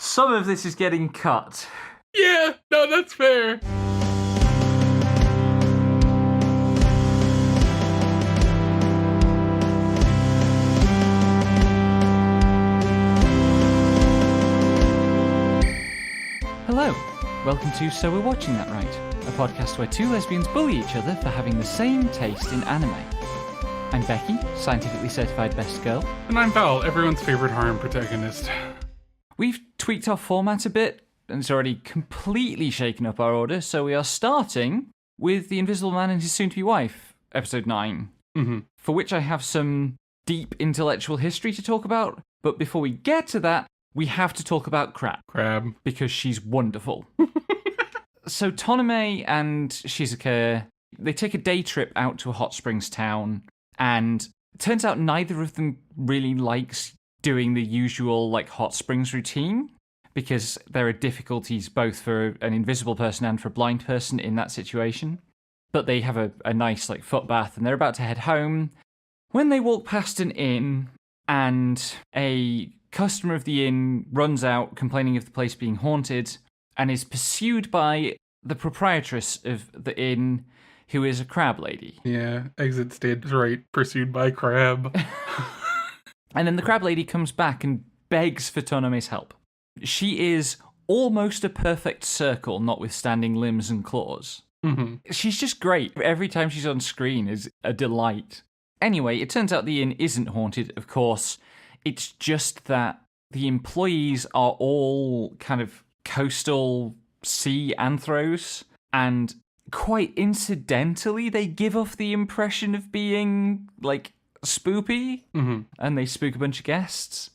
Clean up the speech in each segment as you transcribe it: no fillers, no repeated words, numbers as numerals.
Some of this is getting cut. Yeah, no, that's fair. Hello, welcome to So We're Watching That Right, a podcast where two lesbians bully each other for having the same taste in anime. I'm Becky, scientifically certified best girl. And I'm Val, everyone's favorite harem protagonist. We've tweaked our format a bit, and it's already completely shaken up our order, so we are starting with The Invisible Man and His Soon-to-Be Wife, episode 9, for which I have some deep intellectual history to talk about, but before we get to that, we have to talk about Crab. Because she's wonderful. So Tonome and Shizuka, they take a day trip out to a hot springs town, and it turns out neither of them really likes doing the usual, hot springs routine, because there are difficulties both for an invisible person and for a blind person in that situation. But they have a nice, foot bath, and they're about to head home when they walk past an inn, and a customer of the inn runs out complaining of the place being haunted and is pursued by the proprietress of the inn, who is a crab lady. Yeah, exit stage right, pursued by Crab. And then the crab lady comes back and begs for Tonome's help. She is almost a perfect circle, notwithstanding limbs and claws. She's just great. Every time she's on screen is a delight. Anyway, it turns out the inn isn't haunted, of course. It's just that the employees are all kind of coastal sea anthros, and quite incidentally, they give off the impression of being, spoopy, and they spook a bunch of guests.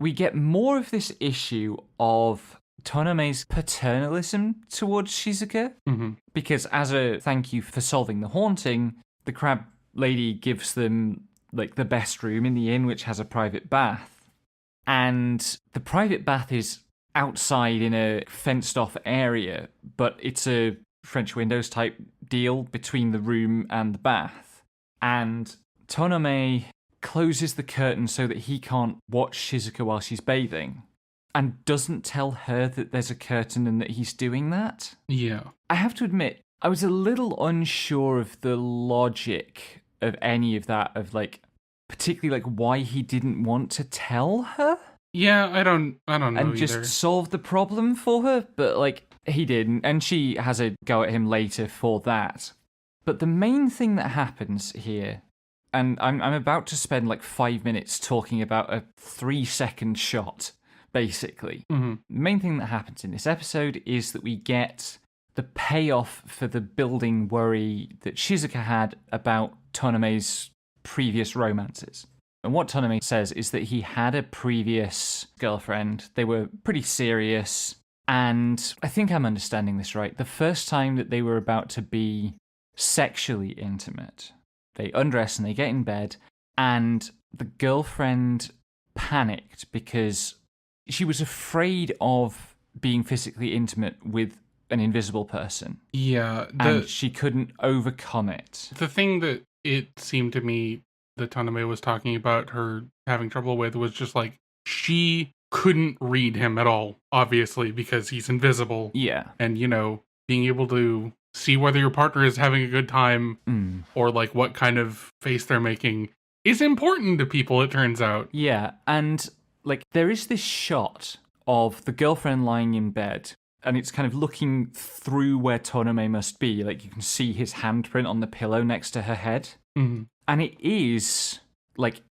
We get more of this issue of Tonome's paternalism towards Shizuka, because as a thank you for solving the haunting, the crab lady gives them the best room in the inn, which has a private bath. And the private bath is outside in a fenced-off area, but it's a French windows type deal between the room and the bath. And Tonome closes the curtain so that he can't watch Shizuka while she's bathing, and doesn't tell her that there's a curtain and that he's doing that. Yeah. I have to admit, I was a little unsure of the logic of any of that, of particularly why he didn't want to tell her. Yeah, I don't know and either. Just solve the problem for her, but he didn't, and she has a go at him later for that. But the main thing that happens here, and I'm about to spend 5 minutes talking about a 3-second shot, basically. The main thing that happens in this episode is that we get the payoff for the building worry that Shizuka had about Tonome's previous romances. And what Tonome says is that he had a previous girlfriend. They were pretty serious. And I think I'm understanding this right. The first time that they were about to be sexually intimate, they undress and they get in bed. And the girlfriend panicked because she was afraid of being physically intimate with an invisible person. Yeah. And she couldn't overcome it. The thing that it seemed to me that Tonome was talking about her having trouble with was just she couldn't read him at all, obviously, because he's invisible. Yeah. And, being able to see whether your partner is having a good time or what kind of face they're making is important to people, it turns out. Yeah. And there is this shot of the girlfriend lying in bed, and it's kind of looking through where Tonome must be. You can see his handprint on the pillow next to her head. And it is,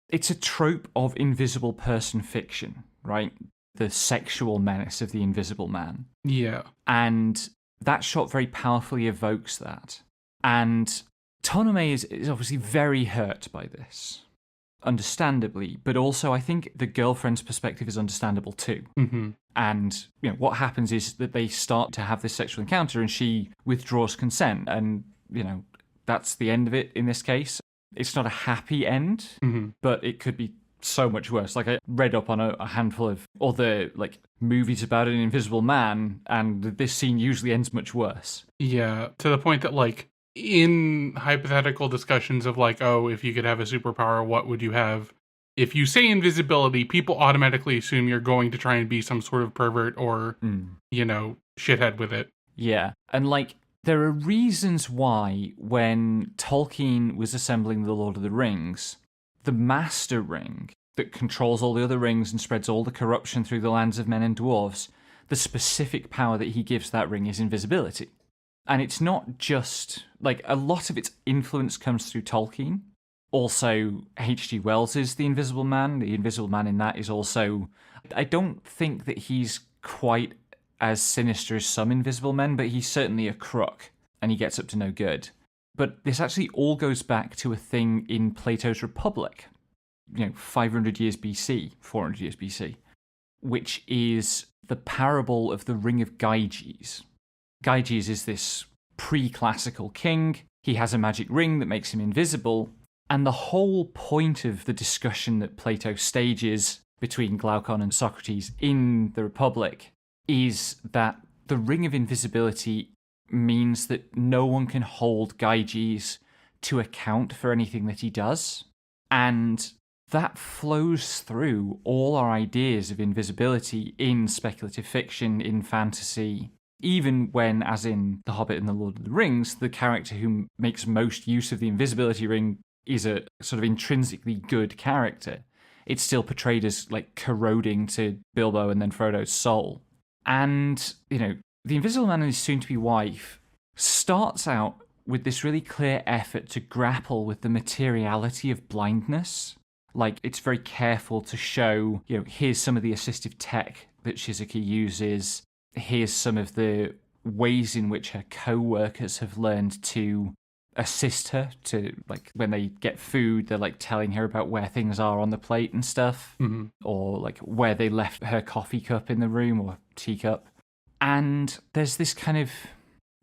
it's a trope of invisible person fiction, right? The sexual menace of the invisible man. Yeah. And that shot very powerfully evokes that. And Tonome is obviously very hurt by this, understandably, but also I think the girlfriend's perspective is understandable too. And what happens is that they start to have this sexual encounter, and she withdraws consent, and that's the end of it in this case. It's not a happy end, but it could be so much worse. I read up on a handful of other movies about an invisible man, and this scene usually ends much worse. Yeah, to the point that in hypothetical discussions of if you could have a superpower, what would you have? if you say invisibility, people automatically assume you're going to try and be some sort of pervert or, shithead with it. Yeah. And, like, there are reasons why when Tolkien was assembling The Lord of the Rings, the Master Ring that controls all the other rings and spreads all the corruption through the lands of men and dwarves, the specific power that he gives that ring is invisibility. And it's not just, like, a lot of its influence comes through Tolkien. Also, H.G. Wells is the Invisible Man. The Invisible Man in that is also... I don't think that he's quite as sinister as some Invisible Men, but he's certainly a crook, and he gets up to no good. But this actually all goes back to a thing in Plato's Republic, 500 years BC, 400 years BC, which is the parable of the Ring of Gyges. Gyges is this pre-classical king. He has a magic ring that makes him invisible, and the whole point of the discussion that Plato stages between Glaucon and Socrates in the Republic is that the Ring of Invisibility means that no one can hold Gyges to account for anything that he does. And that flows through all our ideas of invisibility in speculative fiction, in fantasy, even when, as in The Hobbit and The Lord of the Rings, the character who makes most use of the invisibility ring is a sort of intrinsically good character. It's still portrayed as, like, corroding to Bilbo and then Frodo's soul. And, the Invisible Man and his soon-to-be wife starts out with this really clear effort to grapple with the materiality of blindness. Like, it's very careful to show, here's some of the assistive tech that Shizuka uses. Here's some of the ways in which her co-workers have learned to assist her to, like, when they get food, they're, like, telling her about where things are on the plate and stuff, or, like, where they left her coffee cup in the room or teacup. And there's this kind of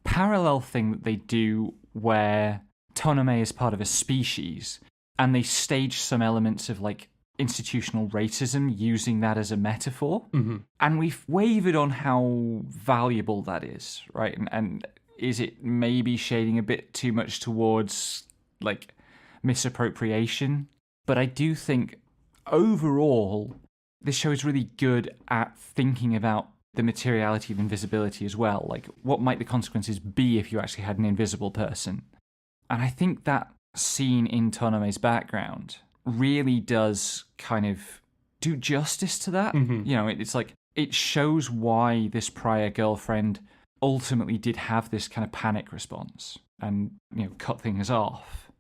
parallel thing that they do where Tonome is part of a species, and they stage some elements of, like, institutional racism using that as a metaphor. And we've wavered on how valuable that is, right? And is it maybe shading a bit too much towards, like, misappropriation? But I do think, overall, this show is really good at thinking about the materiality of invisibility as well. Like, what might the consequences be if you actually had an invisible person? And I think that scene in Tonome's background really does kind of do justice to that. It's like, it shows why this prior girlfriend ultimately did have this kind of panic response and, cut things off.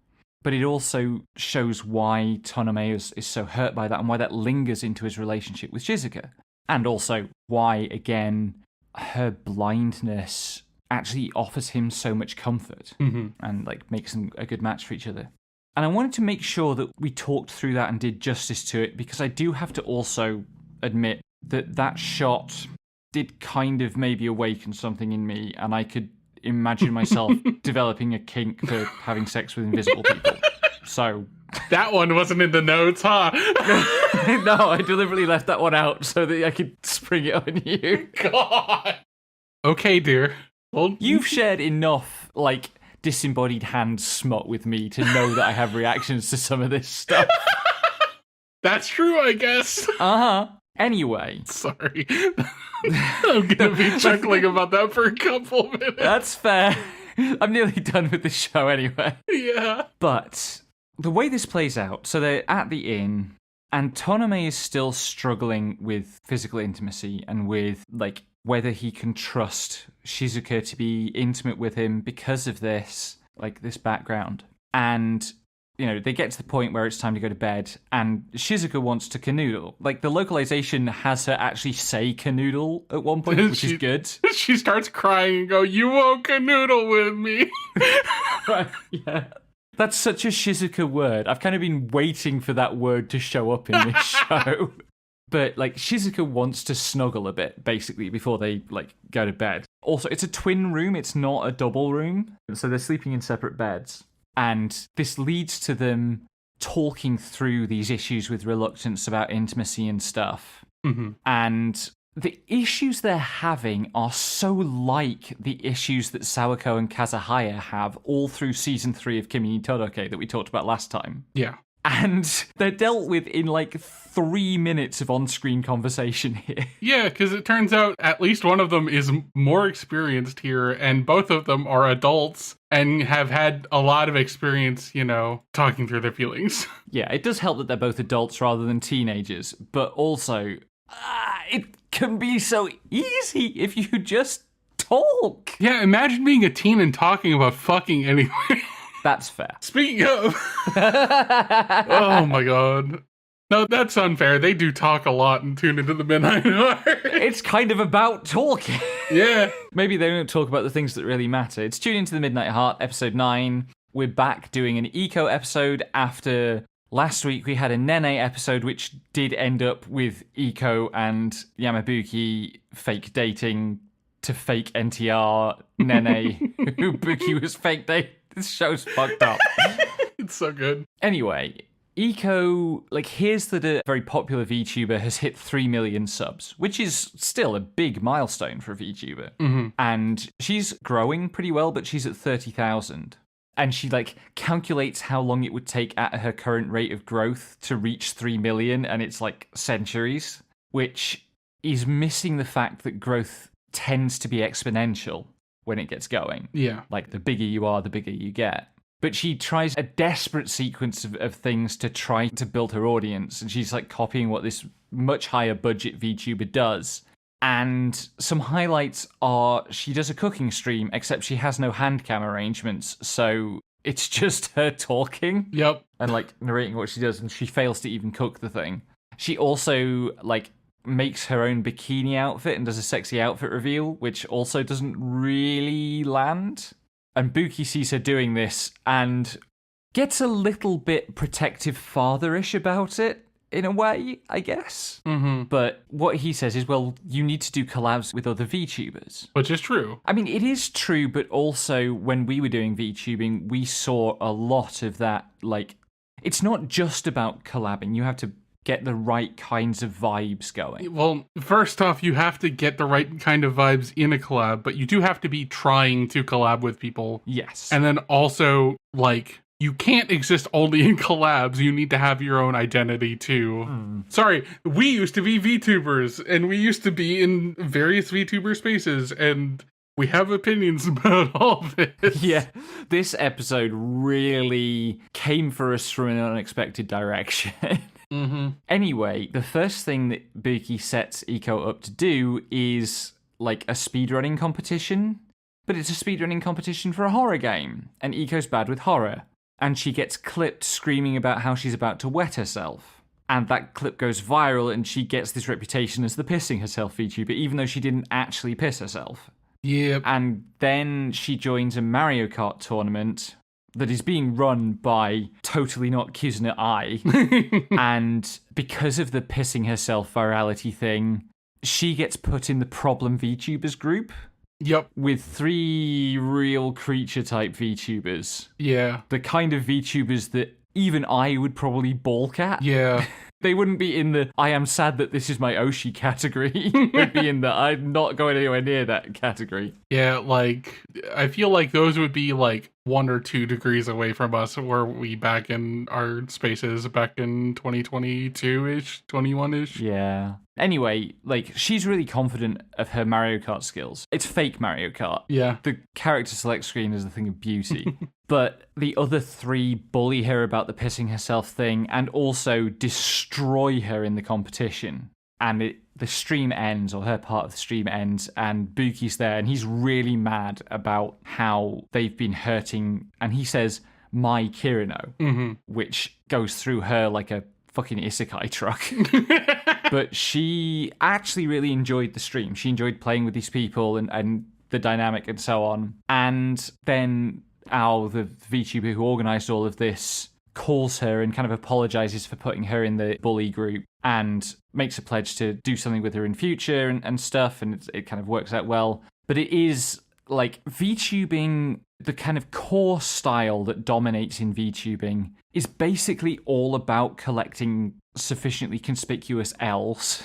But it also shows why Tonome is so hurt by that and why that lingers into his relationship with Shizuka. And also why, again, her blindness actually offers him so much comfort and, like, makes them a good match for each other. And I wanted to make sure that we talked through that and did justice to it, because I do have to also admit that that shot did kind of maybe awaken something in me, and I could imagine myself developing a kink for having sex with invisible people. So that one wasn't in the notes, huh? No, I deliberately left that one out so that I could spring it on you. God. Okay, dear. Well, you've shared enough, like, disembodied hand smut with me to know that I have reactions to some of this stuff. That's true, I guess. Anyway. Sorry. I'm gonna be chuckling about that for a couple minutes. That's fair. I'm nearly done with the show anyway. Yeah. But the way this plays out, so they're at the inn, and Tonome is still struggling with physical intimacy and with, like, whether he can trust Shizuka to be intimate with him because of this, like, this background. And, they get to the point where it's time to go to bed, and Shizuka wants to canoodle. Like, the localization has her actually say canoodle at one point, which is good. She starts crying and go, "You won't canoodle with me." Right, yeah. That's such a Shizuka word. I've kind of been waiting for that word to show up in this show. But, like, Shizuka wants to snuggle a bit, basically, before they, like, go to bed. Also, it's a twin room, it's not a double room. So they're sleeping in separate beds. And this leads to them talking through these issues with reluctance about intimacy and stuff. And the issues they're having are so like the issues that Sawako and Kazuhaya have all through season 3 of Kimi ni Todoke that we talked about last time. Yeah. And they're dealt with in like 3 minutes of on-screen conversation here. Yeah, because it turns out at least one of them is more experienced here, and both of them are adults and have had a lot of experience, talking through their feelings. Yeah, it does help that they're both adults rather than teenagers, but also, it can be so easy if you just talk. Yeah, imagine being a teen and talking about fucking anyway. That's fair. Speaking of... oh my god. No, that's unfair. They do talk a lot and Tune Into the Midnight Hour. It's kind of about talking. Yeah. Maybe they don't talk about the things that really matter. It's Tune Into the Midnight Heart, episode 9. We're back doing an eco episode after last week we had a Nene episode, which did end up with Eco and Yamabuki fake dating to fake NTR Nene, who Buki was fake dating. This show's fucked up. It's so good. Anyway, Eco hears that a very popular VTuber has hit 3 million subs, which is still a big milestone for a VTuber. Mm-hmm. And she's growing pretty well, but she's at 30,000. And she calculates how long it would take at her current rate of growth to reach 3 million, and it's centuries, which is missing the fact that growth tends to be exponential when it gets going. Yeah. The bigger you are, the bigger you get. But she tries a desperate sequence of things to try to build her audience, and she's copying what this much higher budget VTuber does. And some highlights are she does a cooking stream, except she has no hand cam arrangements, so it's just her talking. Yep. And narrating what she does, and she fails to even cook the thing. She also makes her own bikini outfit and does a sexy outfit reveal, which also doesn't really land. And Buki sees her doing this and gets a little bit protective fatherish about it, in a way, I guess. Mm-hmm. But what he says is, well, you need to do collabs with other VTubers. Which is true. I mean, it is true, but also when we were doing VTubing, we saw a lot of that, it's not just about collabing. You have to get the right kinds of vibes going. Well, first off, you have to get the right kind of vibes in a collab, but you do have to be trying to collab with people. Yes. And then also, you can't exist only in collabs. You need to have your own identity, too. Sorry, we used to be VTubers, and we used to be in various VTuber spaces, and we have opinions about all this. Yeah, this episode really came for us from an unexpected direction. Mm-hmm. Anyway, the first thing that Buki sets Eco up to do is a speedrunning competition, but it's a speedrunning competition for a horror game, and Eco's bad with horror, and she gets clipped screaming about how she's about to wet herself. And that clip goes viral, and she gets this reputation as the pissing herself VTuber, even though she didn't actually piss herself. Yep. And then she joins a Mario Kart tournament that is being run by totally not Kizuna Ai. And because of the pissing herself virality thing, she gets put in the problem VTubers group. Yep. With 3 real creature type VTubers. Yeah. The kind of VTubers that even I would probably balk at. Yeah. They wouldn't be in the I am sad that this is my Oshi category. They'd be in the I'm not going anywhere near that category. Yeah, I feel like those would be 1 or 2 degrees away from us. Were we back in our spaces back in 2022-ish, 21-ish? Yeah. Anyway, she's really confident of her Mario Kart skills. It's fake Mario Kart. Yeah. The character select screen is a thing of beauty. But the other 3 bully her about the pissing herself thing and also destroy her in the competition. And the stream ends, or her part of the stream ends, and Buki's there, and he's really mad about how they've been hurting, and he says, my Kirino, which goes through her like a fucking isekai truck. But she actually really enjoyed the stream. She enjoyed playing with these people and the dynamic and so on. And then Al, the VTuber who organised all of this, calls her and kind of apologizes for putting her in the bully group and makes a pledge to do something with her in future and stuff, and it kind of works out well. But it is VTubing, the kind of core style that dominates in VTubing is basically all about collecting sufficiently conspicuous L's.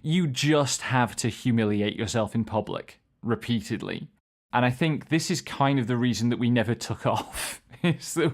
You just have to humiliate yourself in public repeatedly. And I think this is kind of the reason that we never took off, is that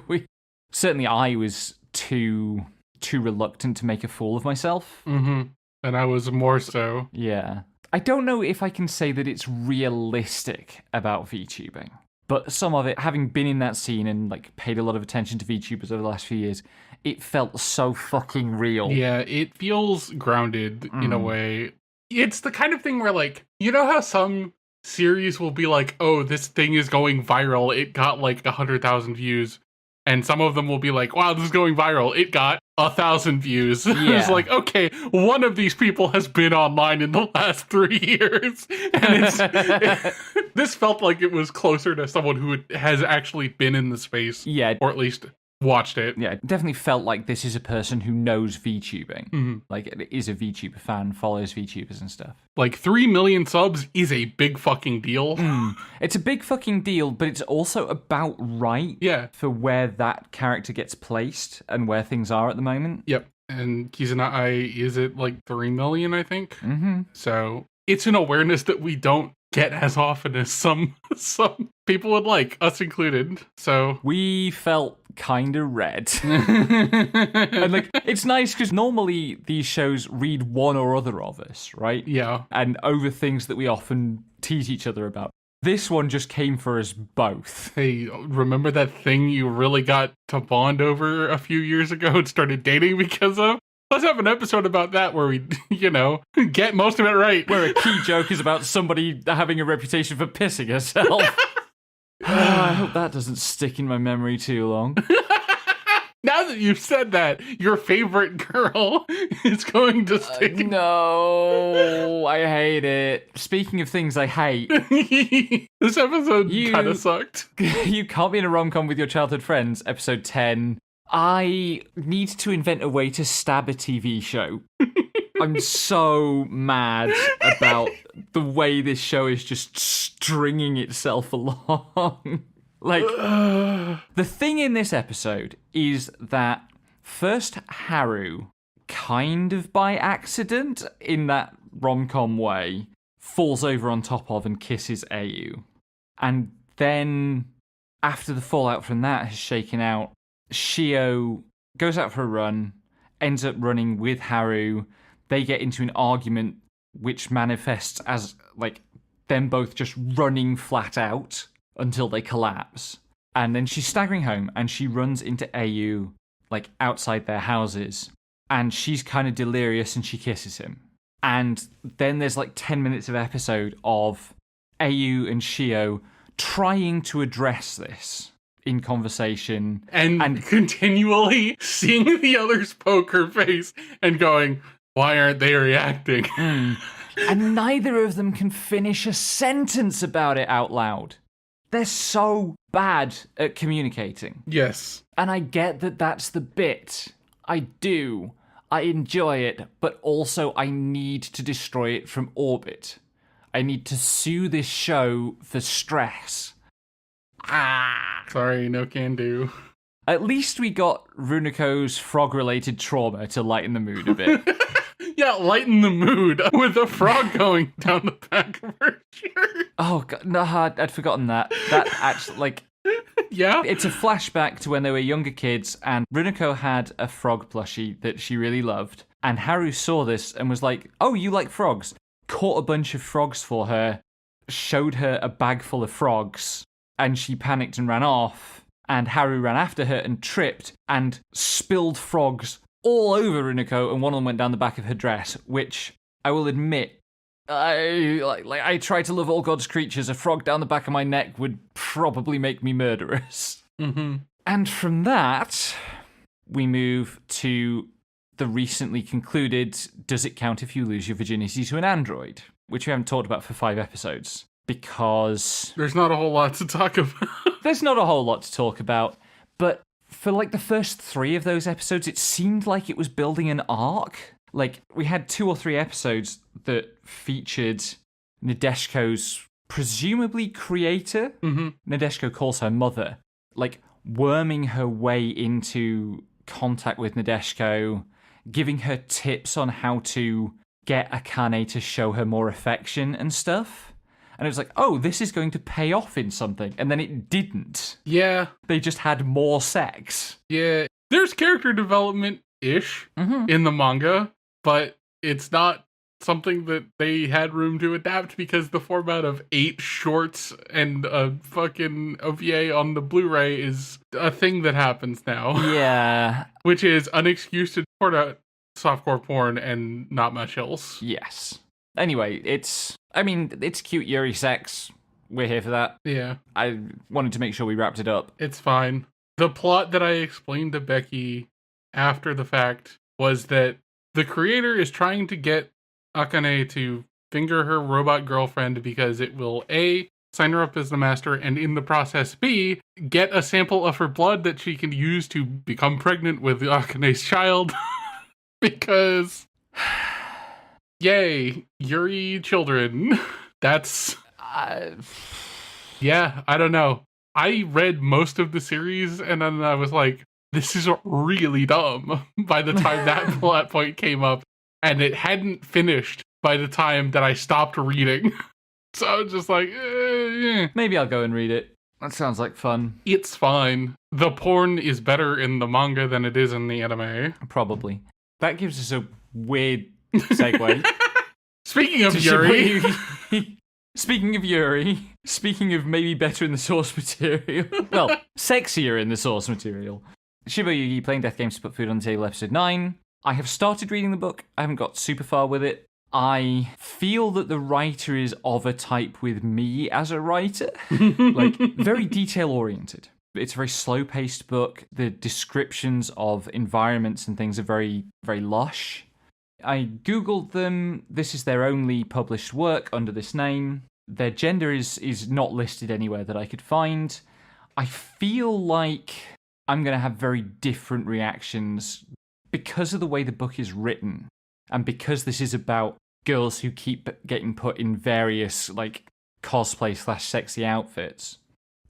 Certainly I was too reluctant to make a fool of myself. Mm-hmm. And I was more so. Yeah. I don't know if I can say that it's realistic about VTubing, but some of it, having been in that scene and like paid a lot of attention to VTubers over the last few years, it felt so fucking real. Yeah, it feels grounded in a way. It's the kind of thing where, like, you know how some series will be like, oh, this thing is going viral, it got like 100,000 views. And some of them will be like, wow, this is going viral, it got 1,000 views. Yeah. It's like, okay, one of these people has been online in the last 3 years. And this felt like it was closer to someone who has actually been in the space. Yeah. Or at least watched it. Yeah, it definitely felt like this is a person who knows VTubing. Mm-hmm. Like, is a VTuber fan, follows VTubers and stuff. Like, 3 million subs is a big fucking deal. It's a big fucking deal, but it's also about right for where that character gets placed and where things are at the moment. Yep. And Kizuna is at like 3 million, I think. Mm-hmm. So it's an awareness that we don't get as often as some people would like, us included. So we felt kind of red. And like, it's nice because normally these shows read one or other of us, right? Yeah. And over things that we often tease each other about. This one just came for us both. Hey, remember that thing you really got to bond over a few years ago and started dating because of? Let's have an episode about that where we, get most of it right. Where a key joke is about somebody having a reputation for pissing herself. I hope that doesn't stick in my memory too long. Now that you've said that, your favorite girl is going to stick. No, I hate it. Speaking of things I hate. This episode kind of sucked. You can't be in a rom-com with your childhood friends, episode 10. I need to invent a way to stab a TV show. I'm so mad about the way this show is just stringing itself along. Like, the thing in this episode is that first Haru, kind of by accident, in that rom-com way, falls over on top of and kisses Ayu. And then, after the fallout from that has shaken out, Shio goes out for a run, ends up running with Haru. They get into an argument which manifests as, like, them both just running flat out until they collapse. And then she's staggering home and she runs into Ayu, like, outside their houses. And she's kind of delirious and she kisses him. And then there's, like, 10 minutes of episode of Ayu and Shio trying to address this in conversation. And continually seeing the other's poker face and going, why aren't they reacting? And neither of them can finish a sentence about it out loud. They're so bad at communicating. Yes. And I get that that's the bit. I do. I enjoy it, but also I need to destroy it from orbit. I need to sue this show for stress. Sorry, no can do. At least we got Runeko's frog-related trauma to lighten the mood a bit. Yeah, lighten the mood with a frog going down the back of her shirt. Oh, God, no, I'd forgotten that. That actually, like... Yeah? It's a flashback to when they were younger kids, and Runeko had a frog plushie that she really loved. And Haru saw this and was like, oh, you like frogs? Caught a bunch of frogs for her, showed her a bag full of frogs, and she panicked and ran off. And Haru ran after her and tripped and spilled frogs all over Runeko, and one of them went down the back of her dress, which I will admit, I try to love all God's creatures. A frog down the back of my neck would probably make me murderous. Mm-hmm. And from that, we move to the recently concluded Does It Count If You Lose Your Virginity to an Android? Which we haven't talked about for 5 episodes, because... There's not a whole lot to talk about. There's not a whole lot to talk about, but for like the first 3 of those episodes, it seemed like it was building an arc. Like, we had 2 or 3 episodes that featured Nadeshiko's presumably creator. Mm-hmm. Nadeshiko calls her mother. Like, worming her way into contact with Nadeshiko, giving her tips on how to get Akane to show her more affection and stuff. And it was like, oh, this is going to pay off in something. And then it didn't. Yeah. They just had more sex. Yeah. There's character development-ish in the manga, but it's not something that they had room to adapt because the format of 8 shorts and a fucking OVA on the Blu-ray is a thing that happens now. Yeah. Which is an excuse to report out softcore porn and not much else. Yes. Anyway, it's cute yuri sex. We're here for that. Yeah. I wanted to make sure we wrapped it up. It's fine. The plot that I explained to Becky after the fact was that the creator is trying to get Akane to finger her robot girlfriend because it will A, sign her up as the master, and in the process B, get a sample of her blood that she can use to become pregnant with Akane's child. Because, yay, Yuri children. That's, yeah, I don't know. I read most of the series and then I was like, this is really dumb by the time that plot point came up. And it hadn't finished by the time that I stopped reading. So I was just like, Maybe I'll go and read it. That sounds like fun. It's fine. The porn is better in the manga than it is in the anime. Probably. That gives us a weird segue. Speaking of Yuri. Speaking of maybe better in the source material. Well, sexier in the source material. Shiboyugi playing death games to put food on the table, episode 9. I have started reading the book. I haven't got super far with it. I feel that the writer is of a type with me as a writer. Like, very detail-oriented. It's a very slow-paced book. The descriptions of environments and things are very, very lush. I googled them. This is their only published work under this name. Their gender is not listed anywhere that I could find. I feel like I'm going to have very different reactions because of the way the book is written, and because this is about girls who keep getting put in various, like, cosplay/sexy outfits.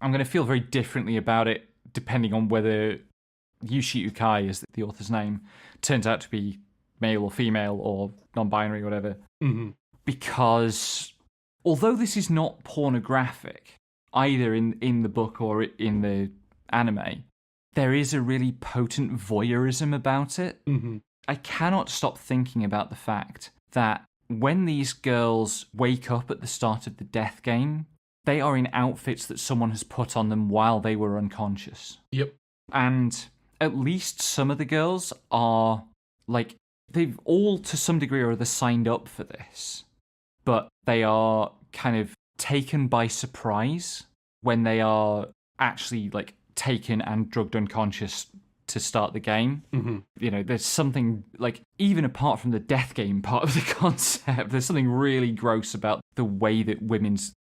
I'm going to feel very differently about it depending on whether Yushi Ukai, is the author's name, turns out to be male or female or non-binary or whatever. Mm-hmm. Because although this is not pornographic, either in the book or in the anime, there is a really potent voyeurism about it. Mm-hmm. I cannot stop thinking about the fact that when these girls wake up at the start of the death game, they are in outfits that someone has put on them while they were unconscious. Yep. And at least some of the girls are, like, they've all to some degree or other signed up for this, but they are kind of taken by surprise when they are actually, like, taken and drugged unconscious to start the game. Mm-hmm. You know, there's something, like, even apart from the death game part of the concept, there's something really gross about the way that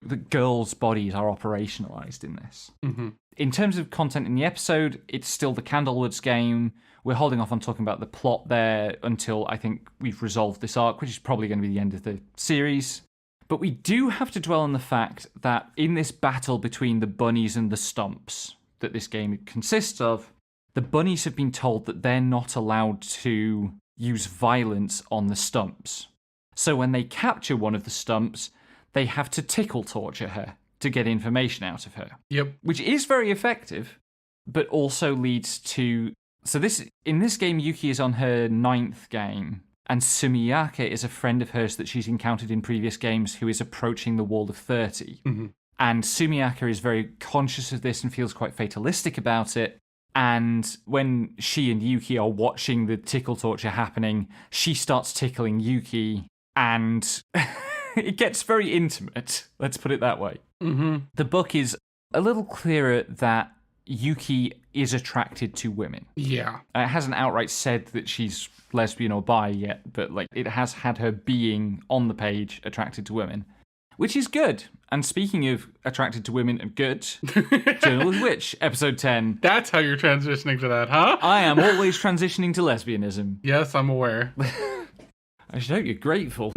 the girls' bodies are operationalized in this. Mm-hmm. In terms of content in the episode, it's still the Candlewoods game. We're holding off on talking about the plot there until I think we've resolved this arc, which is probably going to be the end of the series. But we do have to dwell on the fact that in this battle between the bunnies and the stumps that this game consists of, the bunnies have been told that they're not allowed to use violence on the stumps. So when they capture one of the stumps, they have to tickle torture her to get information out of her. Yep. Which is very effective, but also leads to... So in this game, Yuki is on her 9th game, and Sumiyake is a friend of hers that she's encountered in previous games who is approaching the wall of 30. Mm-hmm. And Sumiyake is very conscious of this and feels quite fatalistic about it. And when she and Yuki are watching the tickle torture happening, she starts tickling Yuki, and it gets very intimate, let's put it that way. Mm-hmm. The book is a little clearer that Yuki is attracted to women. Yeah. It hasn't outright said that she's lesbian or bi yet, but, like, it has had her being on the page attracted to women, which is good. And speaking of attracted to women and good, Journal of the Witch, episode 10. That's how you're transitioning to that, huh? I am always transitioning to lesbianism. Yes, I'm aware. I should hope you're grateful.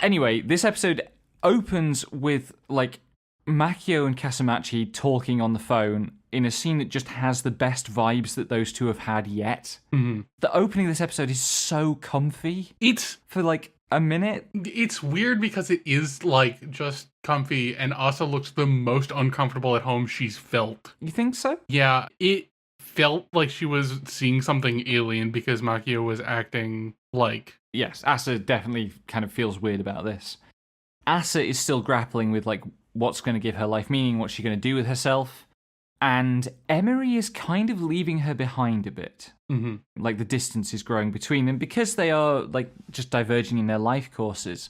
Anyway, this episode opens with, like, Makio and Kasamachi talking on the phone in a scene that just has the best vibes that those two have had yet. Mm-hmm. The opening of this episode is so comfy. It's... For, like, a minute. It's weird because it is, like, just comfy, and Asa looks the most uncomfortable at home she's felt. You think so? Yeah, it felt like she was seeing something alien because Makio was acting like... Yes, Asa definitely kind of feels weird about this. Asa is still grappling with, like, what's going to give her life meaning, what's she going to do with herself. And Emery is kind of leaving her behind a bit. Mm-hmm. Like, the distance is growing between them because they are, like, just diverging in their life courses.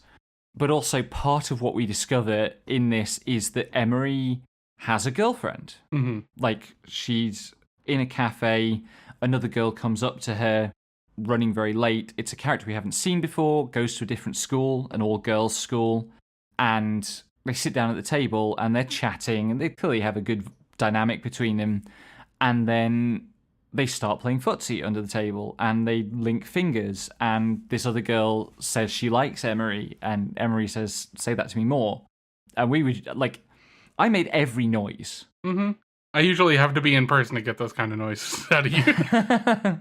But also part of what we discover in this is that Emery has a girlfriend. Mm-hmm. Like, she's in a cafe, another girl comes up to her, running very late. It's a character we haven't seen before, goes to a different school, an all-girls school, and they sit down at the table and they're chatting, and they clearly have a good dynamic between them, and then they start playing footsie under the table, and they link fingers, and this other girl says she likes Emery, and Emery says, say that to me more. And we would, like, I made every noise. Mm-hmm. I usually have to be in person to get those kind of noises out of you.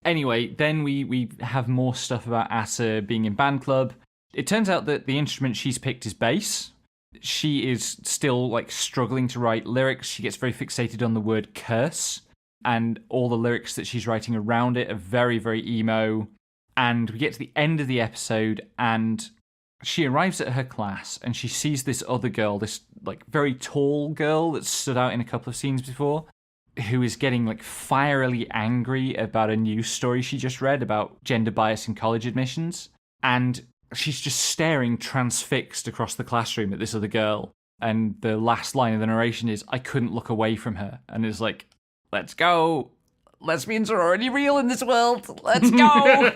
Anyway, then we have more stuff about Asa being in band club. It turns out that the instrument she's picked is bass. She is still, like, struggling to write lyrics. She gets very fixated on the word curse, and all the lyrics that she's writing around it are very, very emo. And we get to the end of the episode, and she arrives at her class, and she sees this other girl, this, like, very tall girl that stood out in a couple of scenes before, who is getting, like, fierily angry about a news story she just read about gender bias in college admissions. And she's just staring transfixed across the classroom at this other girl. And the last line of the narration is, I couldn't look away from her. And it's like, let's go. Lesbians are already real in this world. Let's go.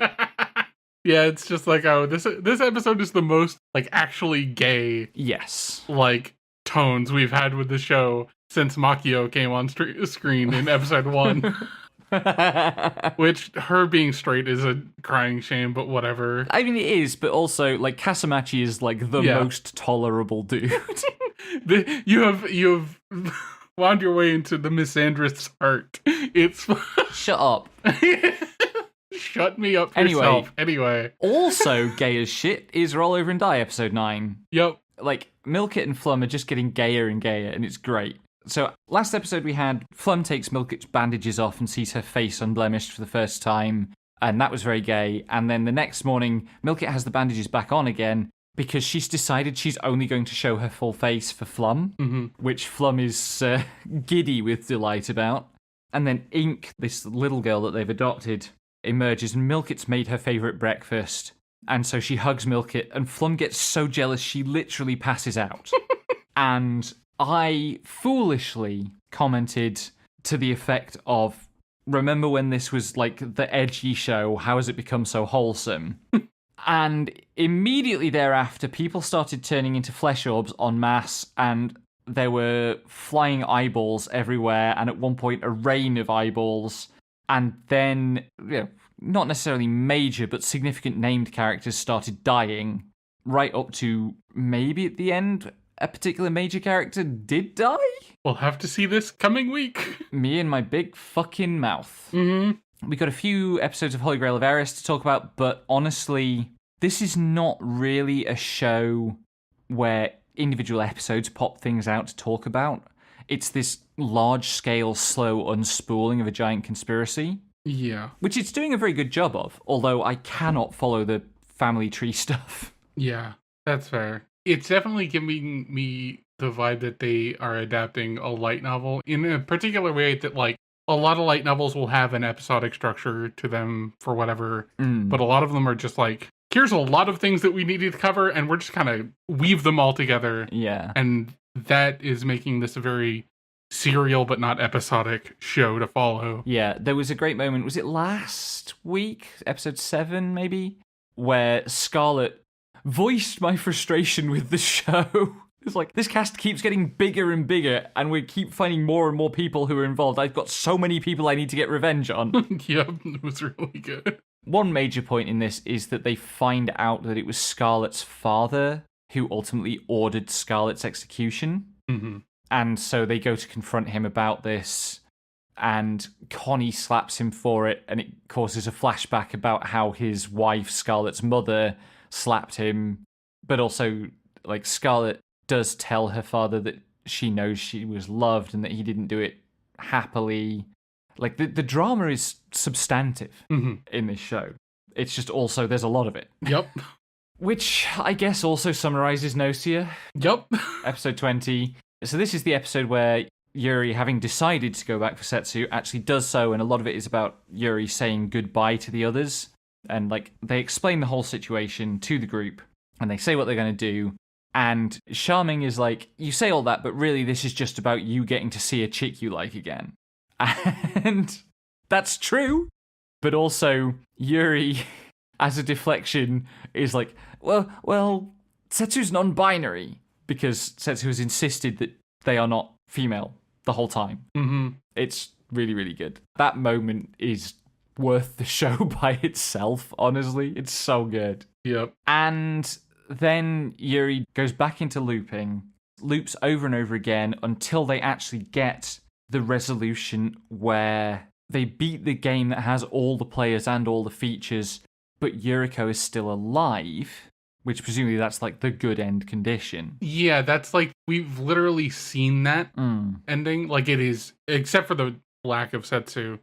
Yeah, it's just like, oh, this episode is the most, like, actually gay, yes, like, tones we've had with the show since Makio came on screen in episode 1. Which, her being straight is a crying shame, but whatever. I mean, it is, but also, like, Kasamachi is, like, the most tolerable dude. You have wound your way into the misandrist's heart. It's... Shut up. Shut me up anyway, yourself. Anyway. Also gay as shit is Roll Over and Die, episode 9. Yep. Like, Milkit and Flum are just getting gayer and gayer, and it's great. So, last episode we had, Flum takes Milkit's bandages off and sees her face unblemished for the first time, and that was very gay. And then the next morning, Milkit has the bandages back on again, because she's decided she's only going to show her full face for Flum, which Flum is giddy with delight about. And then Ink, this little girl that they've adopted, emerges, and Milkit's made her favourite breakfast. And so she hugs Milkit, and Flum gets so jealous she literally passes out. And I foolishly commented to the effect of, remember when this was like the edgy show, how has it become so wholesome? And immediately thereafter, people started turning into flesh orbs en masse, and there were flying eyeballs everywhere, and at one point a rain of eyeballs. And then, you know, not necessarily major, but significant named characters started dying, right up to maybe at the end, a particular major character did die? We'll have to see this coming week. Me and my big fucking mouth. Mm-hmm. We got a few episodes of Holy Grail of Eris to talk about, but honestly, this is not really a show where individual episodes pop things out to talk about. It's this large-scale, slow unspooling of a giant conspiracy. Yeah. Which it's doing a very good job of, although I cannot follow the family tree stuff. Yeah, that's fair. It's definitely giving me the vibe that they are adapting a light novel in a particular way that, like, a lot of light novels will have an episodic structure to them for whatever, but a lot of them are just like, here's a lot of things that we needed to cover, and we're just kind of weave them all together. Yeah. And that is making this a very serial but not episodic show to follow. Yeah, there was a great moment, was it last week, episode 7 maybe, where Scarlet voiced my frustration with the show. It's like, this cast keeps getting bigger and bigger, and we keep finding more and more people who are involved. I've got so many people I need to get revenge on. Yep, it was really good. One major point in this is that they find out that it was Scarlet's father who ultimately ordered Scarlet's execution. Mm-hmm. And so they go to confront him about this, and Connie slaps him for it, and it causes a flashback about how his wife, Scarlet's mother, slapped him. But also, like, Scarlet does tell her father that she knows she was loved and that he didn't do it happily. Like, the drama is substantive in this show. It's just also, there's a lot of it. Yep. Which I guess also summarizes Gnosia. Yep. Episode 20. So this is the episode where Yuri, having decided to go back for Setsu, actually does so, and a lot of it is about Yuri saying goodbye to the others. And, like, they explain the whole situation to the group, and they say what they're going to do. And Charming is like, you say all that, but really this is just about you getting to see a chick you like again. And that's true. But also, Yuri, as a deflection, is like, well, Setsu's non-binary, because Setsu has insisted that they are not female the whole time. It's really, really good. That moment is worth the show by itself, honestly. It's so good. Yep. And then Yuri goes back into looping, loops over and over again until they actually get the resolution where they beat the game that has all the players and all the features, but Yuriko is still alive, which presumably that's like the good end condition. Yeah, that's like, we've literally seen that ending. Like, it is, except for the lack of Setsu,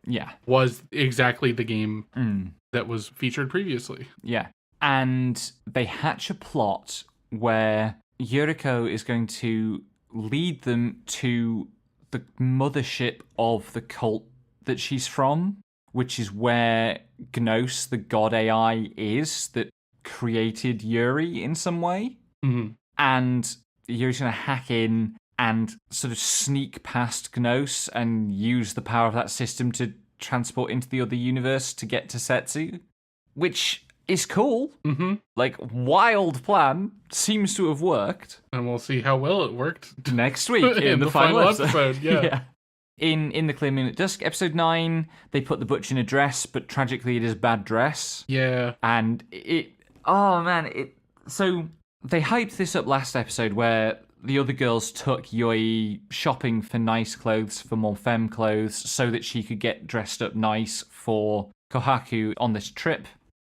was exactly the game that was featured previously. Yeah. And they hatch a plot where Yuriko is going to lead them to the mothership of the cult that she's from, which is where Gnos, the god AI, is that created Yuri in some way. And Yuri's going to hack in and sort of sneak past Gnos and use the power of that system to transport into the other universe to get to Setsu, which is cool. Like, wild plan. Seems to have worked. And we'll see how well it worked next week in the final episode. Yeah. In the Clear Moon at Dusk, episode 9, they put the butch in a dress, but tragically it is a bad dress. Yeah. And so they hyped this up last episode where the other girls took Yui shopping for nice clothes, for more femme clothes, so that she could get dressed up nice for Kohaku on this trip.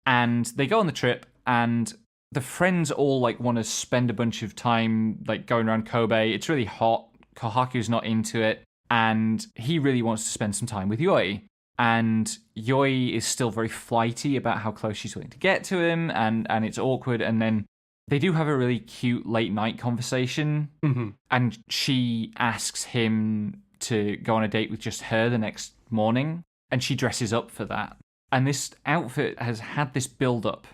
And they go on the trip, and the friends all like want to spend a bunch of time like going around Kobe. It's really hot. Kohaku's not into it, and he really wants to spend some time with Yui. And Yui is still very flighty about how close she's willing to get to him, and it's awkward. And then they do have a really cute late night conversation, and she asks him to go on a date with just her the next morning, and she dresses up for that. And this outfit has had this build-up.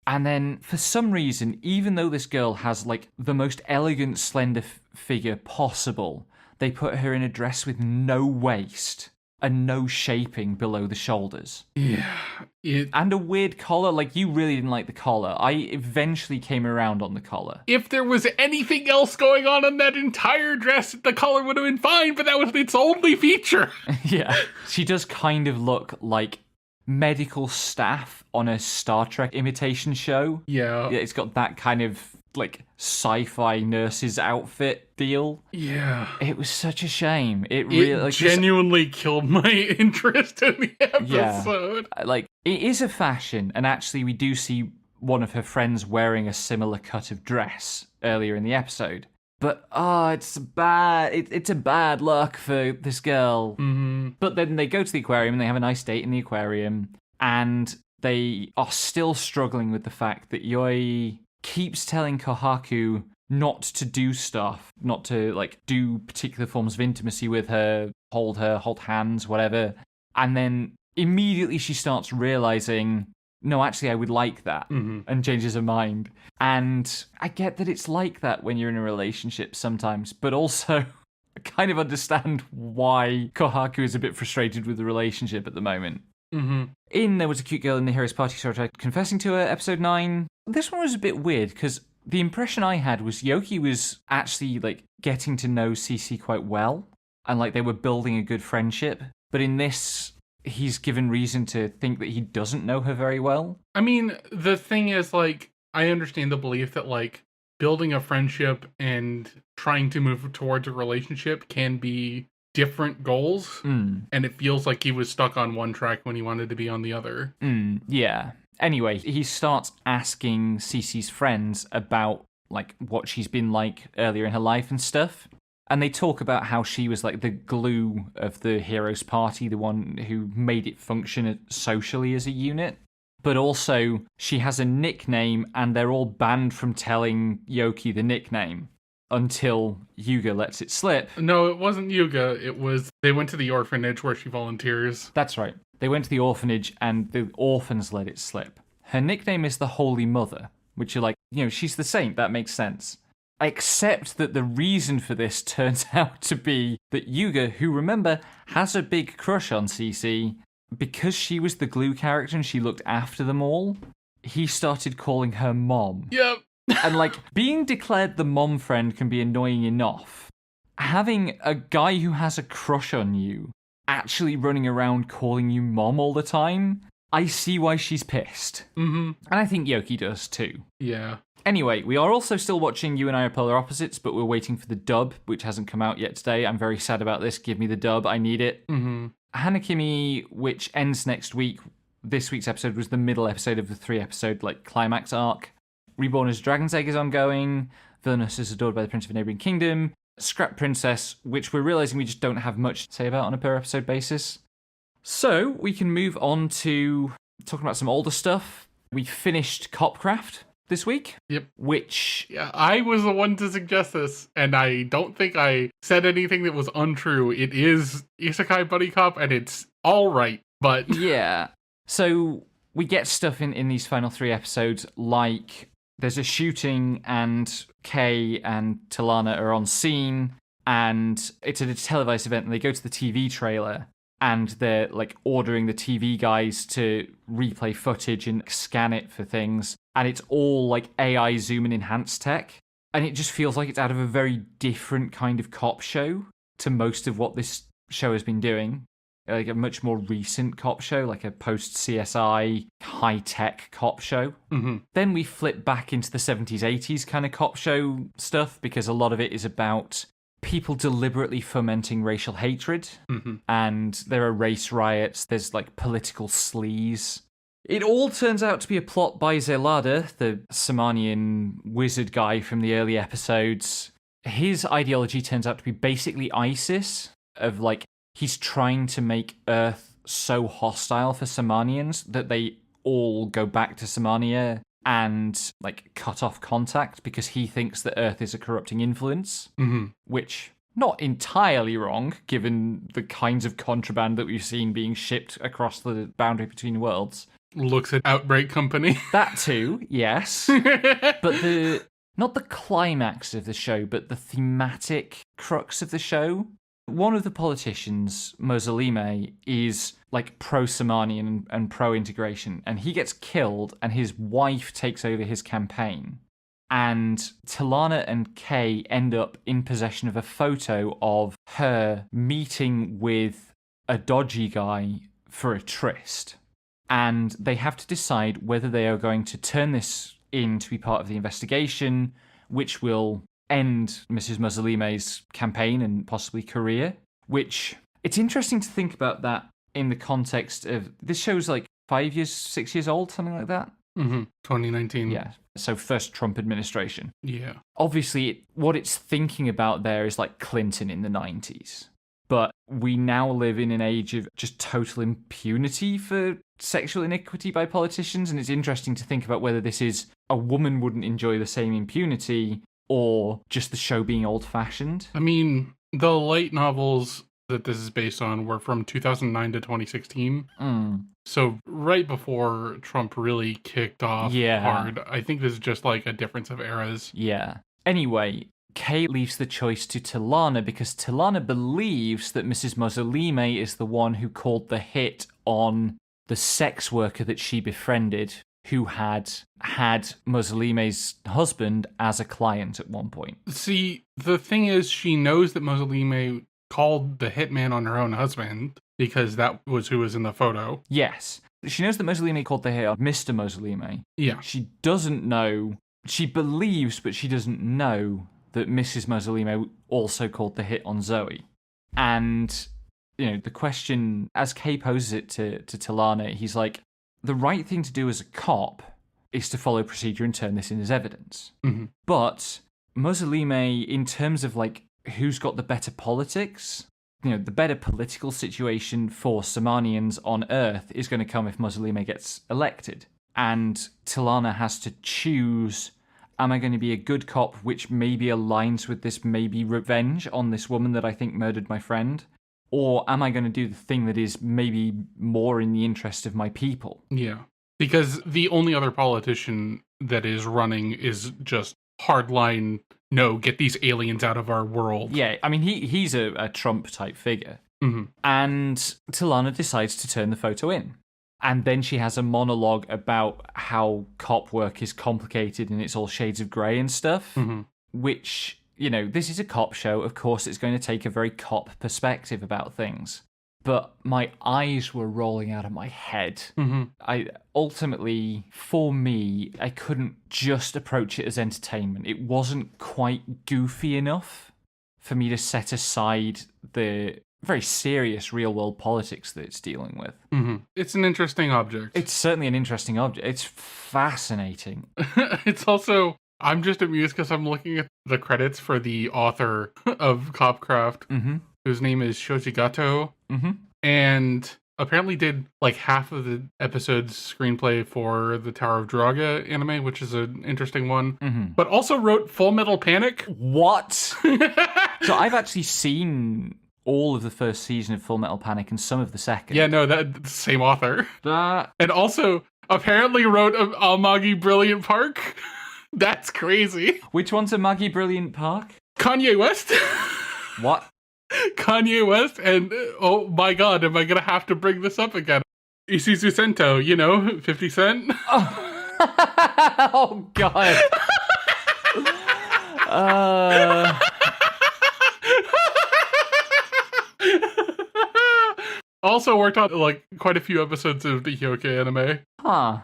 And then, for some reason, even though this girl has, like, the most elegant, slender figure possible, they put her in a dress with no waist and no shaping below the shoulders. Yeah. And a weird collar. Like, you really didn't like the collar. I eventually came around on the collar. If there was anything else going on in that entire dress, the collar would have been fine, but that was its only feature. Yeah. She does kind of look like medical staff on a Star Trek imitation show. Yeah. It's got that kind of like sci-fi nurse's outfit deal. Yeah. It was such a shame. It really like, genuinely killed my interest in the episode. Yeah. Like, it is a fashion, and actually we do see one of her friends wearing a similar cut of dress earlier in the episode. But, it's a bad look for this girl. But then they go to the aquarium and they have a nice date in the aquarium. And they are still struggling with the fact that Yui keeps telling Kohaku not to do stuff. Not to, like, do particular forms of intimacy with her, hold hands, whatever. And then immediately she starts realizing, no, actually, I would like that, and changes her mind. And I get that it's like that when you're in a relationship sometimes, but also I kind of understand why Kohaku is a bit frustrated with the relationship at the moment. There was a cute girl in the hero's party, so I tried confessing to her, episode 9. This one was a bit weird, because the impression I had was Yoki was actually, like, getting to know Cece quite well, and, like, they were building a good friendship. But in this, he's given reason to think that he doesn't know her very well. I mean, the thing is, like, I understand the belief that, like, building a friendship and trying to move towards a relationship can be different goals. And it feels like he was stuck on one track when he wanted to be on the other. Yeah. Anyway, he starts asking Cece's friends about, like, what she's been like earlier in her life and stuff. And they talk about how she was, like, the glue of the hero's party, the one who made it function socially as a unit. But also, she has a nickname, and they're all banned from telling Yoki the nickname until Yuga lets it slip. No, it wasn't Yuga. It was, they went to the orphanage where she volunteers. That's right. They went to the orphanage, and the orphans let it slip. Her nickname is the Holy Mother, which you're like, she's the saint. That makes sense. Except that the reason for this turns out to be that Yuga, who, remember, has a big crush on Cece, because she was the glue character and she looked after them all, he started calling her Mom. Yep. And, like, being declared the mom friend can be annoying enough. Having a guy who has a crush on you actually running around calling you Mom all the time, I see why she's pissed. Mm-hmm. And I think Yoki does too. Yeah. Anyway, we are also still watching You and I Are Polar Opposites, but we're waiting for the dub, which hasn't come out yet today. I'm very sad about this. Give me the dub. I need it. Mm-hmm. Hanakimi, which ends next week. This week's episode was the middle episode of the 3-episode, like, climax arc. Reborn as Dragon's Egg is ongoing. Vilnius is adored by the Prince of a Neighbouring Kingdom. Scrap Princess, which we're realising we just don't have much to say about on a per-episode basis. So, we can move on to talking about some older stuff. We finished Copcraft this week. Yep. Which... Yeah, I was the one to suggest this, and I don't think I said anything that was untrue. It is Isekai Buddy Cop, and it's alright, but... Yeah. So, we get stuff in these final 3 episodes, like there's a shooting, and Kay and Talana are on scene, and it's at a televised event, and they go to the TV trailer, and they're, like, ordering the TV guys to replay footage and scan it for things. And it's all, like, AI zoom and enhance tech. And it just feels like it's out of a very different kind of cop show to most of what this show has been doing. Like a much more recent cop show, like a post-CSI, high-tech cop show. Mm-hmm. Then we flip back into the 70s, 80s kind of cop show stuff, because a lot of it is about people deliberately fomenting racial hatred, and there are race riots, there's, like, political sleaze. It all turns out to be a plot by Zelada, the Samanian wizard guy from the early episodes. His ideology turns out to be basically ISIS, of, like, he's trying to make Earth so hostile for Samanians that they all go back to Samania and, like, cut off contact because he thinks that Earth is a corrupting influence, which, not entirely wrong, given the kinds of contraband that we've seen being shipped across the boundary between worlds. Looks at Outbreak Company. That too, yes. But not the climax of the show, but the thematic crux of the show. One of the politicians, Moselime, is, like, pro-Samanian and pro-integration, and he gets killed, and his wife takes over his campaign. And Talana and Kay end up in possession of a photo of her meeting with a dodgy guy for a tryst. And they have to decide whether they are going to turn this in to be part of the investigation, which will end Mrs. Musolime's campaign and possibly career, which it's interesting to think about that in the context of this show's like 5 years, 6 years old, something like that. 2019. Yeah. So first Trump administration. Yeah. Obviously, what it's thinking about there is like Clinton in the 90s. But we now live in an age of just total impunity for sexual iniquity by politicians. And it's interesting to think about whether this is a woman wouldn't enjoy the same impunity or just the show being old-fashioned. I mean, the light novels that this is based on were from 2009 to 2016. So right before Trump really kicked off hard. I think this is just like a difference of eras. Yeah. Anyway, Kay leaves the choice to Talana because Talana believes that Mrs. Moselime is the one who called the hit on the sex worker that she befriended, who had Moselime's husband as a client at one point. See, the thing is, she knows that Moselime called the hitman on her own husband because that was who was in the photo. Yes. She knows that Moselime called the hit on Mr. Moselime. Yeah. She doesn't know, she believes, but she doesn't know that Mrs. Moselime also called the hit on Zoe. And, you know, the question, as Kay poses it to Talana, he's like, the right thing to do as a cop is to follow procedure and turn this in as evidence. Mm-hmm. But Mussolini, in terms of like who's got the better politics, the better political situation for Samanians on Earth is going to come if Mussolini gets elected. And Tilana has to choose, am I going to be a good cop, which maybe aligns with this maybe revenge on this woman that I think murdered my friend? Or am I going to do the thing that is maybe more in the interest of my people? Yeah. Because the only other politician that is running is just hardline, no, get these aliens out of our world. Yeah, I mean, he's a Trump-type figure. Mm-hmm. And Tilana decides to turn the photo in. And then she has a monologue about how cop work is complicated and it's all shades of grey and stuff, which, this is a cop show. Of course, it's going to take a very cop perspective about things. But my eyes were rolling out of my head. Ultimately, for me, I couldn't just approach it as entertainment. It wasn't quite goofy enough for me to set aside the very serious real-world politics that it's dealing with. It's an interesting object. It's certainly an interesting object. It's fascinating. It's also, I'm just amused because I'm looking at the credits for the author of Copcraft, whose name is Shoji Gato, and apparently did like half of the episode's screenplay for the Tower of Draga anime, which is an interesting one, but also wrote Full Metal Panic. What? So I've actually seen all of the first season of Full Metal Panic and some of the second. Yeah, no, that same author. And also apparently wrote Amagi Brilliant Park. That's crazy. Which one's Amagi Brilliant Park? Kanye West. What? Kanye West, and oh my god, am I gonna have to bring this up again? Isuzu Sento, 50 Cent. Oh god. Also worked on like quite a few episodes of the Hyoke anime. Huh.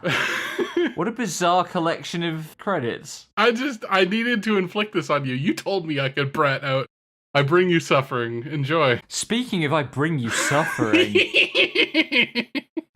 What a bizarre collection of credits. I needed to inflict this on you. You told me I could brat out. I bring you suffering. Enjoy. Speaking of I bring you suffering.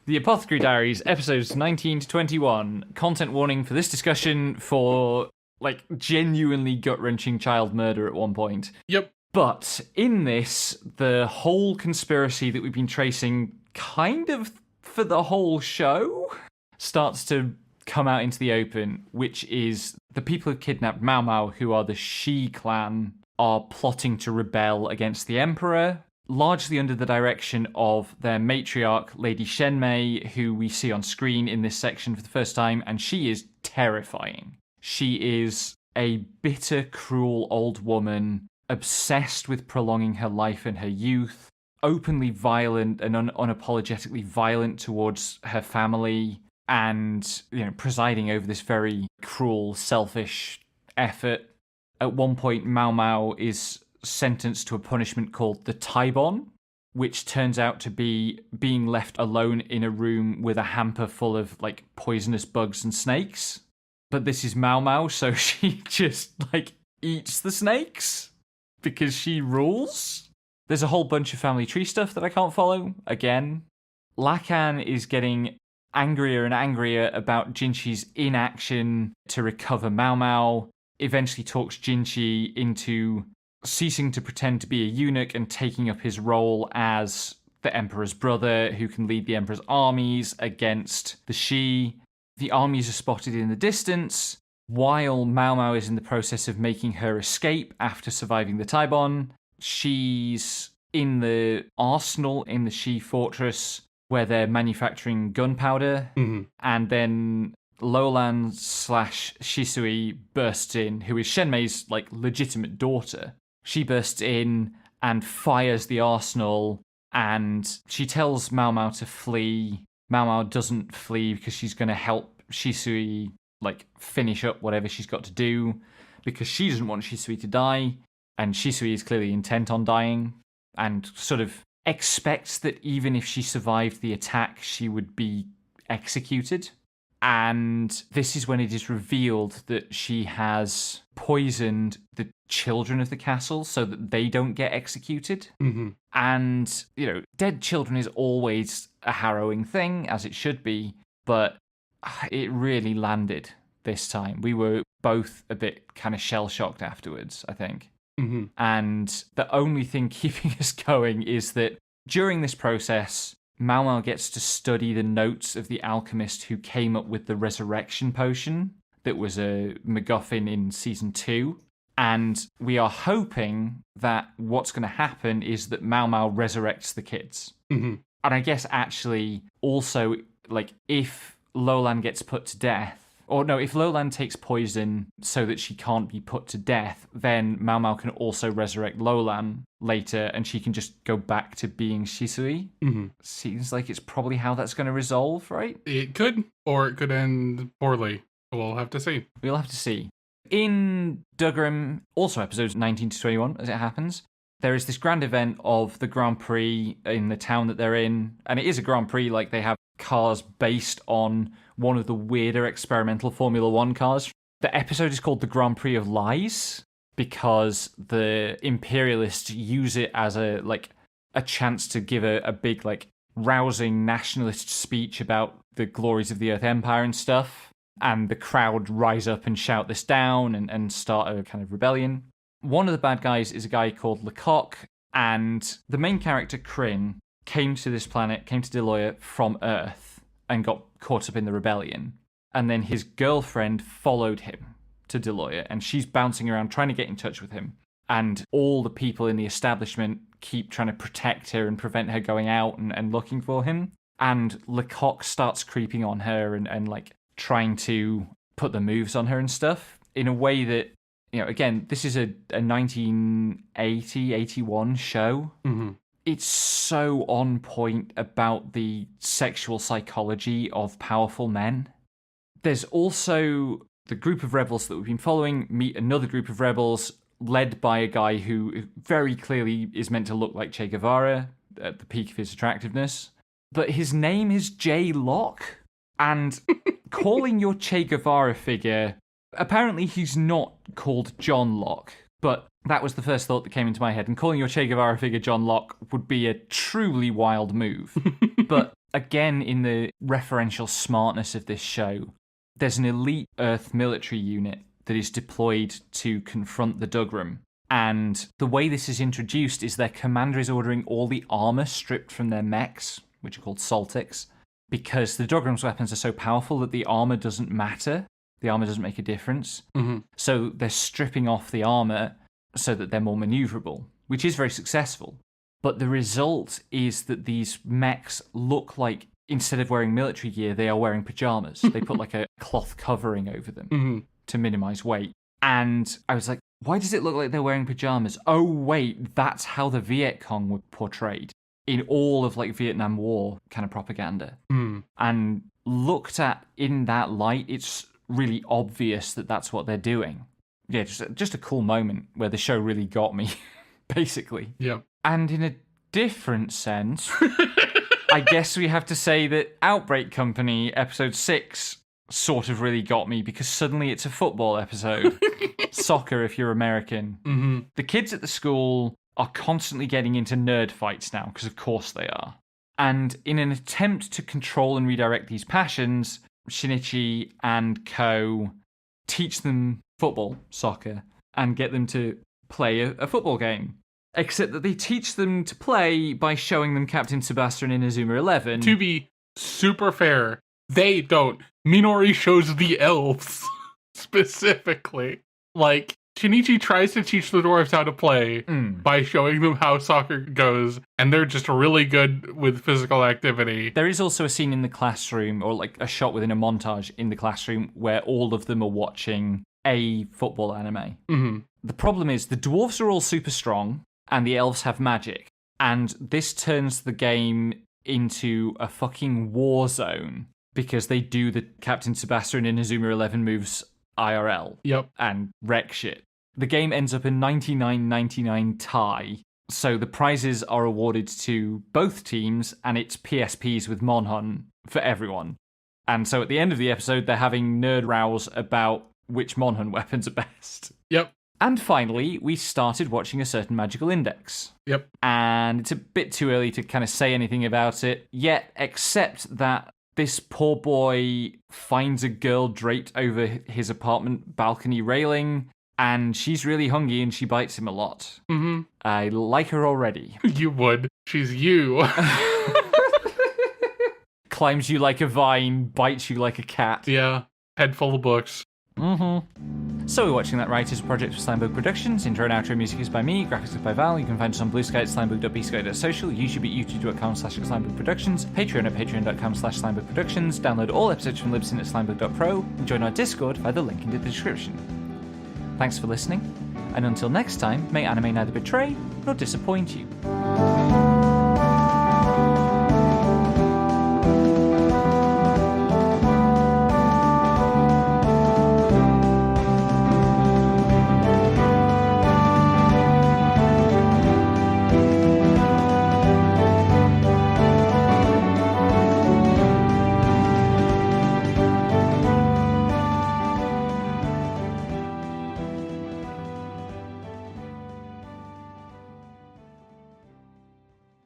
The Apothecary Diaries, episodes 19 to 21. Content warning for this discussion for, like, genuinely gut-wrenching child murder at one point. Yep. But in this, the whole conspiracy that we've been tracing kind of for the whole show starts to come out into the open, which is the people who kidnapped Mao Mao, who are the Shi clan, are plotting to rebel against the Emperor, largely under the direction of their matriarch, Lady Shenmei, who we see on screen in this section for the first time, and she is terrifying. She is a bitter, cruel old woman, obsessed with prolonging her life and her youth, openly violent and unapologetically violent towards her family, and presiding over this very cruel, selfish effort. At one point, Mao Mao is sentenced to a punishment called the Taibon, which turns out to be being left alone in a room with a hamper full of like poisonous bugs and snakes. But this is Mao Mao, so she just like eats the snakes because she rules. There's a whole bunch of family tree stuff that I can't follow. Again, Lacan is getting angrier and angrier about Jinchi's inaction to recover Mao Mao. Eventually talks Jinchi into ceasing to pretend to be a eunuch and taking up his role as the Emperor's brother who can lead the Emperor's armies against the Shi. The armies are spotted in the distance while Mao Mao is in the process of making her escape after surviving the Taibon. She's in the arsenal in the Shi fortress where they're manufacturing gunpowder, and then Lolan / Shisui bursts in, who is Shenmei's like legitimate daughter. She bursts in and fires the arsenal, and she tells Mao Mao to flee. Mao Mao doesn't flee because she's going to help Shisui like finish up whatever she's got to do, because she doesn't want Shisui to die, and Shisui is clearly intent on dying, and sort of expects that even if she survived the attack, she would be executed. And this is when it is revealed that she has poisoned the children of the castle so that they don't get executed. And, dead children is always a harrowing thing, as it should be. but it really landed this time. We were both a bit kind of shell-shocked afterwards, I think. Mm-hmm. And the only thing keeping us going is that during this process, Mau Mau gets to study the notes of the alchemist who came up with the resurrection potion that was a MacGuffin in season 2. And we are hoping that what's going to happen is that Mau Mau resurrects the kids. Mm-hmm. And I guess actually also, like, if Lolan gets put to death, or no, if Lolan takes poison so that she can't be put to death, then Mau Mau can also resurrect Lolan later, and she can just go back to being Shisui. Mm-hmm. Seems like it's probably how that's going to resolve, right? It could, or it could end poorly. We'll have to see. We'll have to see. In Dougram, also episodes 19 to 21, as it happens, there is this grand event of the Grand Prix in the town that they're in, and it is a Grand Prix, like they have cars based on one of the weirder experimental Formula One cars. The episode is called the Grand Prix of Lies, because the imperialists use it as a chance to give a big, like, rousing nationalist speech about the glories of the Earth Empire and stuff. And the crowd rise up and shout this down and start a kind of rebellion. One of the bad guys is a guy called Lecoq, and the main character, Kryn, came to this planet, came to Deloya from Earth, and got caught up in the rebellion. And then his girlfriend followed him to Deloya, and she's bouncing around trying to get in touch with him. And all the people in the establishment keep trying to protect her and prevent her going out and looking for him. And Lecoq starts creeping on her and like, trying to put the moves on her and stuff in a way that, you know, again, this is a 1980, 81 show. Mm-hmm. It's so on point about the sexual psychology of powerful men. There's also the group of rebels that we've been following meet another group of rebels led by a guy who very clearly is meant to look like Che Guevara at the peak of his attractiveness. But his name is J. Locke, and calling your Che Guevara figure, apparently he's not called John Locke, but that was the first thought that came into my head, and calling your Che Guevara figure John Locke would be a truly wild move. But again, in the referential smartness of this show, there's an elite Earth military unit that is deployed to confront the Dougram. And the way this is introduced is their commander is ordering all the armor stripped from their mechs, which are called Saltics, because the Dougram's weapons are so powerful that the armor doesn't matter. The armor doesn't make a difference. Mm-hmm. So they're stripping off the armor so that they're more maneuverable, which is very successful. But the result is that these mechs look like, instead of wearing military gear, they are wearing pajamas. They put like a cloth covering over them to minimize weight. And I was like, why does it look like they're wearing pajamas? Oh, wait, that's how the Viet Cong were portrayed in all of like Vietnam War kind of propaganda. And looked at in that light, it's really obvious that that's what they're doing. Yeah, just a cool moment where the show really got me, basically. Yeah. And in a different sense, I guess we have to say that Outbreak Company episode 6 sort of really got me, because suddenly it's a football episode. Soccer if you're American. Mm-hmm. The kids at the school are constantly getting into nerd fights now, because of course they are. And in an attempt to control and redirect these passions, Shinichi and Ko teach them football, soccer, and get them to play a football game. Except that they teach them to play by showing them Captain Tsubasa and Inazuma 11. To be super fair, they don't. Minori shows the elves, specifically. Like, Shinichi tries to teach the dwarves how to play by showing them how soccer goes, and they're just really good with physical activity. There is also a scene in the classroom, or like a shot within a montage in the classroom, where all of them are watching a football anime. Mm-hmm. The problem is the dwarves are all super strong, and the elves have magic. And this turns the game into a fucking war zone, because they do the Captain Tsubasa and Inazuma 11 moves IRL. Yep. And wreck shit. The game ends up a 99-99 tie, so the prizes are awarded to both teams, and it's PSPs with Monhun for everyone. And so at the end of the episode, they're having nerd rows about which Monhun weapons are best. Yep. And finally, we started watching A Certain Magical Index. Yep. And it's a bit too early to kind of say anything about it yet, except that this poor boy finds a girl draped over his apartment balcony railing, and she's really hungry and she bites him a lot. Mm-hmm. I like her already. You would. She's you. Climbs you like a vine, bites you like a cat. Yeah. Head full of books. Mm-hmm. So We're Watching That Right is a project of Slimebug Productions. Intro and outro music is by me, graphics is by Val. You can find us on Blue Sky at slimebug.bsky.social, YouTube at youtube.com/slimebugproductions, Patreon at patreon.com/slimebugproductions. Download all episodes from Libsyn at slimebug.pro, and join our Discord via the link in the description. Thanks for listening, and until next time, may anime neither betray nor disappoint you.